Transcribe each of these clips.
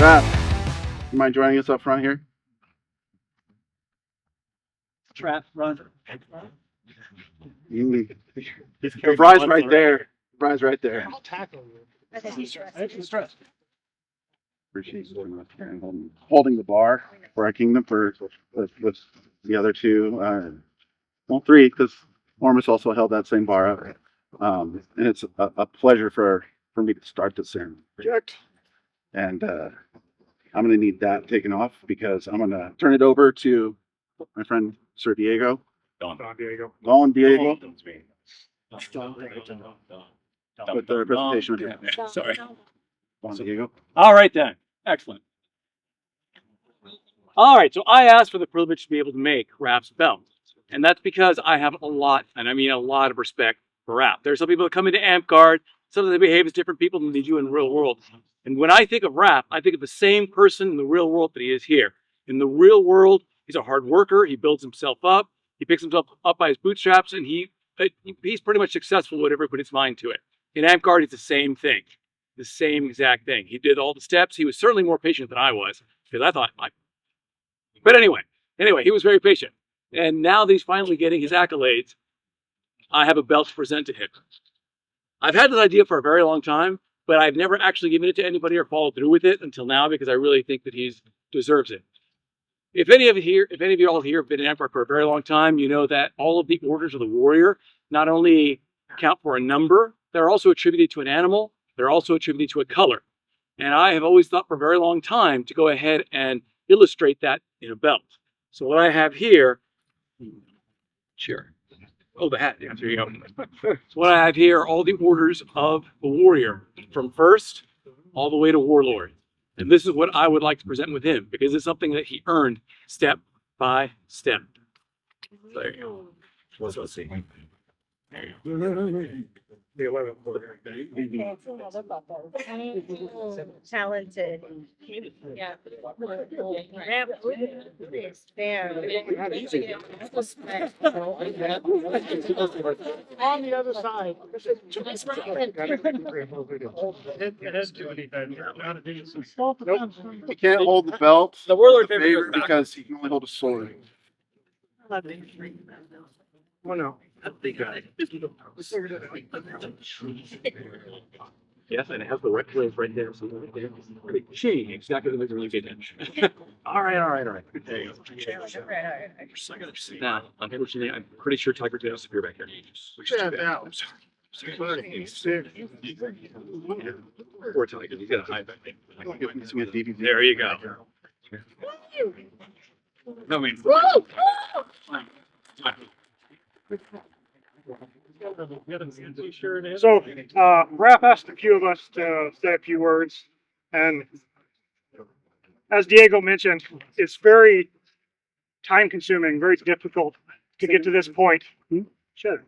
Raph, you mind joining us up front here? Trap, run. The fry's right there. Fry's right there. I'll tackle you. Extra stress. Appreciate you holding the bar for our kingdom for with the other two, well, three, because Ormus also held that same bar up. And it's a pleasure for me to start this ceremony. And I'm going to need that taken off because I'm going to turn it over to my friend Sir Diego. Don Diego. Don Diego. Don. With the presentation. Yeah. Sorry. Don Diego. All right then. Excellent. All right, so I asked for the privilege to be able to make Raph's belt. And that's because I have a lot, and I mean a lot of respect for Raph. There's some people that come into Amtgard, some of them behave as different people than they do in the real world. And when I think of Raph, I think of the same person in the real world that he is here. In the real world, he's a hard worker, he builds himself up, he picks himself up by his bootstraps, and he's pretty much successful whatever he put his mind to it. In Amtgard, it's the same thing. The same exact thing. He did all the steps. He was certainly more patient than I was, because I thought, but anyway, he was very patient. And now that he's finally getting his accolades, I have a belt to present to him. I've had this idea for a very long time, but I've never actually given it to anybody or followed through with it until now because I really think that he deserves it. If any of you all here have been in Amtgard for a very long time, you know that all of the orders of the warrior not only count for a number, they're also attributed to an animal, they're also attributed to a color. And I have always thought for a very long time to go ahead and illustrate that in a belt. So what I have here, sure. Oh, the hat, yeah, there you go. So what I have here are all the orders of the warrior, from first all the way to warlord. And this is what I would like to present with him, because it's something that he earned step by step. So there you go. Let's see. There you go. The 11th. Talented. Yeah. On the other side. He can't hold the belt. The warlord favorite because he can only hold a sword. Oh no. Yes, and it has the right place right there. So right there. Ching, exactly the really good edge. All right. There you go. Now, unfortunately, I'm pretty sure Tiger did disappear back here. We should do that. I'm sorry. Poor Tiger, he's got to hide back there. There you go. No, I mean. So, Raph asked a few of us to say a few words, and as Diego mentioned, it's very time-consuming, very difficult to get to this point. Sure.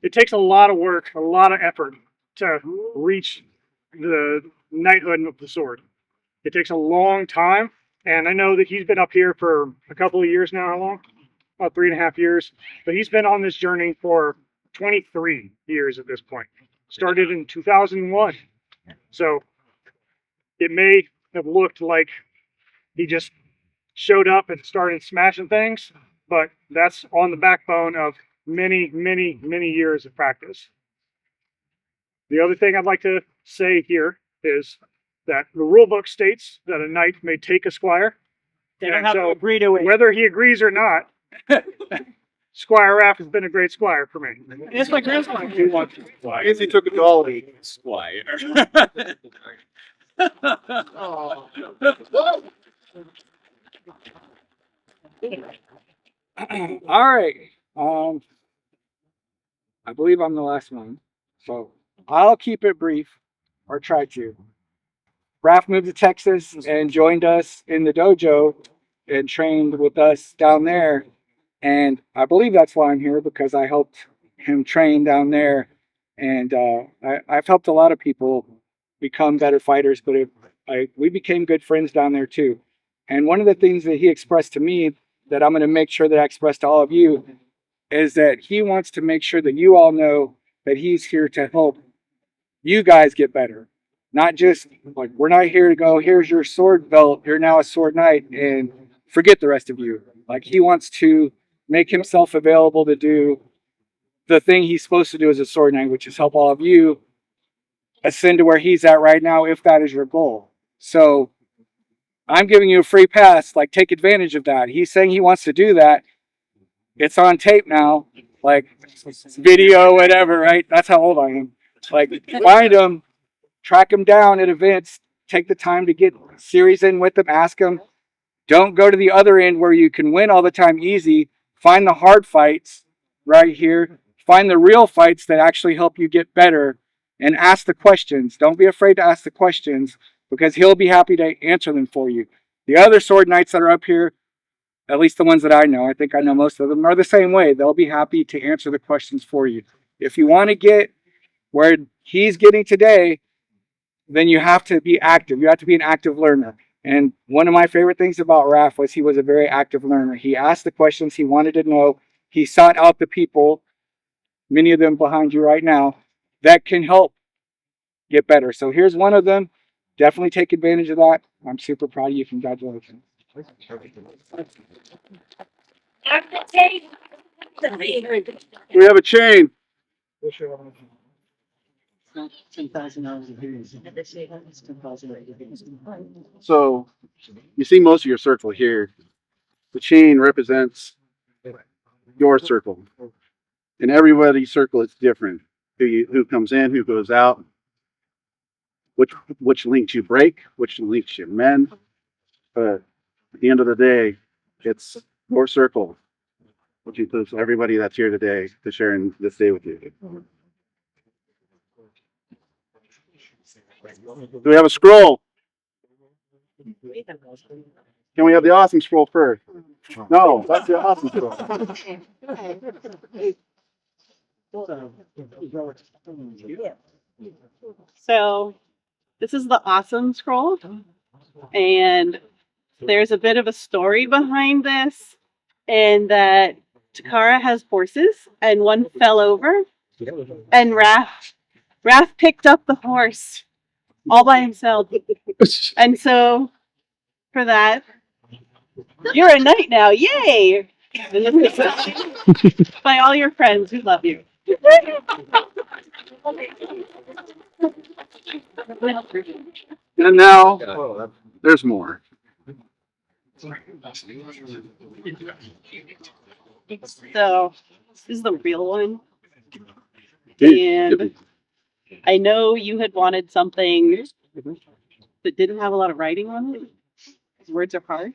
It takes a lot of work, a lot of effort to reach the knighthood of the sword. It takes a long time, and I know that he's been up here for a couple of years now. How long? About 3.5 years, but he's been on this journey for 23 years at this point. Started in 2001. So it may have looked like he just showed up and started smashing things, but that's on the backbone of many years of practice. The other thing I'd like to say here is that the rule book states that a knight may take a squire. They don't have to agree to it. Whether he agrees or not, Squire Raph has been a great squire for me. It's my grandson. I guess he took a dolly. Squire. All right. I believe I'm the last one, so I'll keep it brief, or try to. Raph moved to Texas and joined us in the dojo and trained with us down there. And I believe that's why I'm here, because I helped him train down there. And I've helped a lot of people become better fighters, but we became good friends down there too. And one of the things that he expressed to me that I'm going to make sure that I express to all of you is that he wants to make sure that you all know that he's here to help you guys get better. Not just like, we're not here to go, here's your sword belt, you're now a sword knight, and forget the rest of you. Like, he wants to make himself available to do the thing he's supposed to do as a sword knight, which is help all of you ascend to where he's at right now, if that is your goal. So I'm giving you a free pass. Like, take advantage of that. He's saying he wants to do that. It's on tape now, like video, whatever, right? That's how old I am. Like, find him, track him down at events, take the time to get series in with them, ask him. Don't go to the other end where you can win all the time easy. Find the hard fights right here. Find the real fights that actually help you get better, and ask the questions. Don't be afraid to ask the questions, because he'll be happy to answer them for you. The other sword knights that are up here, at least the ones that I know, I think I know most of them, are the same way. They'll be happy to answer the questions for you. If you want to get where he's getting today, then you have to be active. You have to be an active learner. And one of my favorite things about Raph was he was a very active learner. He asked the questions he wanted to know. He sought out the people, many of them behind you right now, that can help get better. So here's one of them. Definitely take advantage of that. I'm super proud of you. Congratulations. We have a chain. So you see most of your circle here. The chain represents your circle. And everybody's circle is different. Who comes in, who goes out, which links you break, which links you mend. But at the end of the day, it's your circle, which includes everybody that's here today to share in this day with you. Do we have a scroll? Can we have the awesome scroll first? No, that's the awesome scroll. So this is the awesome scroll, and there's a bit of a story behind this, and that Takara has horses, and one fell over, and Raph picked up the horse all by himself, and so for that, you're a knight now, yay! By all your friends who love you. And now there's more. So this is the real one. And I know you had wanted something that didn't have a lot of writing on it. Because words are hard.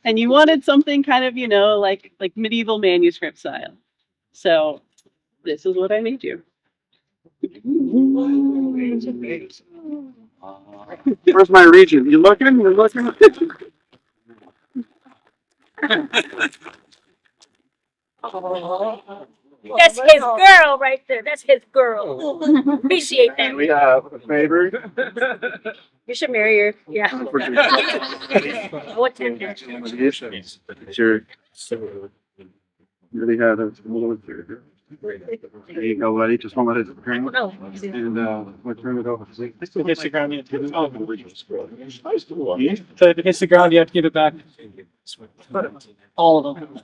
And you wanted something kind of, like medieval manuscript style. So this is what I made you. Where's my region? You looking? You're looking? That's his girl right there. That's his girl. Appreciate that. We have a favor. You should marry her. Yeah. What's in there? Sure. Really had a little here. There you go, buddy. Just one minute. No. And we'll turn it over. Hits the ground, you have to give it back. So if it hits the ground, you have to give it back. All of them.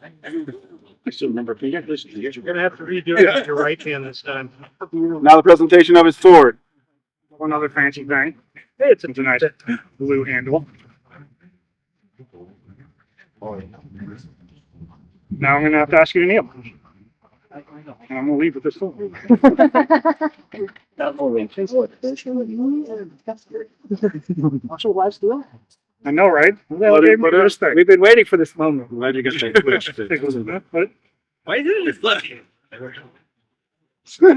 I still remember. Congratulations. You're gonna have to redo it with your right hand this time. Now the presentation of his sword. One other fancy thing. It's a nice blue handle. Now I'm gonna have to ask you to kneel. And I'm gonna leave with this sword. I know, right? This thing. We've been waiting for this moment. Glad you got that. What? Why is it this left? You're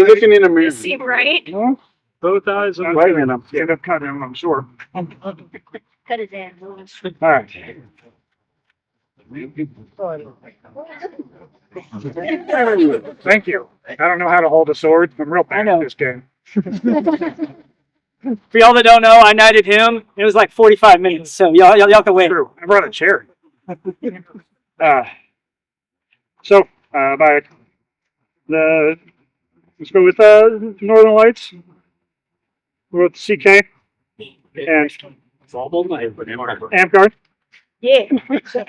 looking in a mirror. You seem right. No? Both eyes I'm on right, and I'm end up cutting him, I'm sure. Cut his ass. All right. Thank you. I don't know how to hold a sword. I'm real bad at this game. For y'all that don't know, I knighted him. It was like 45 minutes, so y'all can wait. True. I brought a chair. By the Let's go with Northern Lights. We'll go with CK and Amtgard Yeah.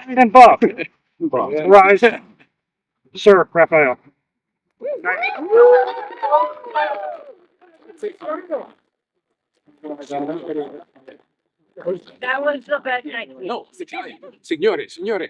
and Bob. Rise, Sir Rafael. That was a bad night. No, signore, signore.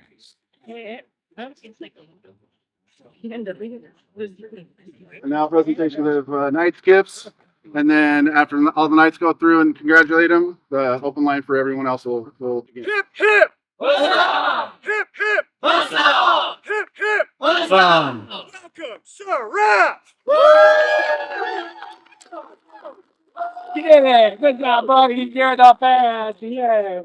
And now presentation of Knights gifts. And then after all the Knights go through and congratulate them, the open line for everyone else will begin. Hip, hip! Hip, hip! Hip, hip! Welcome, Sir Raph! Yeah, good job, buddy. You're the best. Yeah.